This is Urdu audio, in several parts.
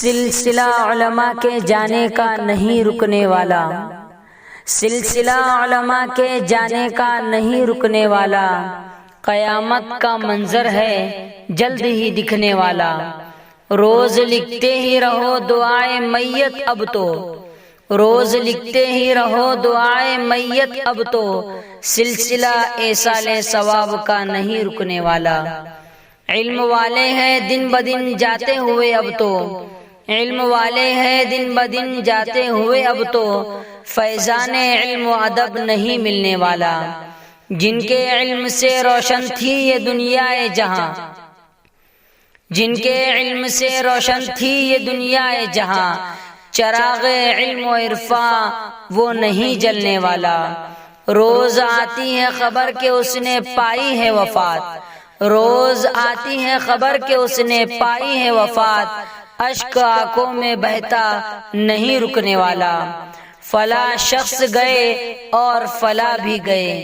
سلسلہ علماء کے جانے کا نہیں رکنے والا، سلسلہ علماء کے جانے کا نہیں رکنے والا، قیامت کا منظر ہے جلد ہی دکھنے والا۔ روز لکھتے ہی رہو دعائے میت اب تو، روز لکھتے ہی رہو دعائے میت اب تو، سلسلہ ایصال ثواب کا نہیں رکنے والا۔ علم والے ہیں دن بدن جاتے ہوئے اب تو، علم والے ہیں دن بدن جاتے ہوئے اب تو، فیضان علم و ادب نہیں ملنے والا۔ جن کے علم سے روشن تھی یہ دنیا جہاں، جن کے علم سے روشن تھی یہ دنیا جہاں، چراغ علم و عرفاں وہ نہیں جلنے والا۔ روز آتی ہے خبر کہ اس نے پائی ہے وفات، روز آتی ہے خبر کہ اس نے پائی ہے وفات، اشک آنکھوں میں بہتا نہیں رکنے والا۔ فلاں شخص گئے اور فلاں بھی گئے،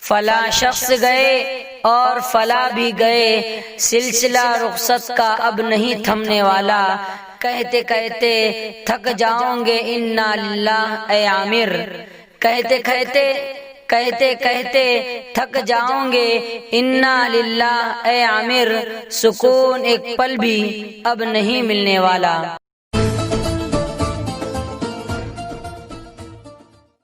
فلاں شخص گئے اور فلاں بھی گئے، سلسلہ رخصت کا اب نہیں تھمنے والا۔ کہتے کہتے تھک جاؤں گے انا للہ اے عامر، کہتے کہتے کہتے کہتے تھک جاؤں گے انا للہ اے عامر، سکون ایک پل بھی اب نہیں ملنے والا۔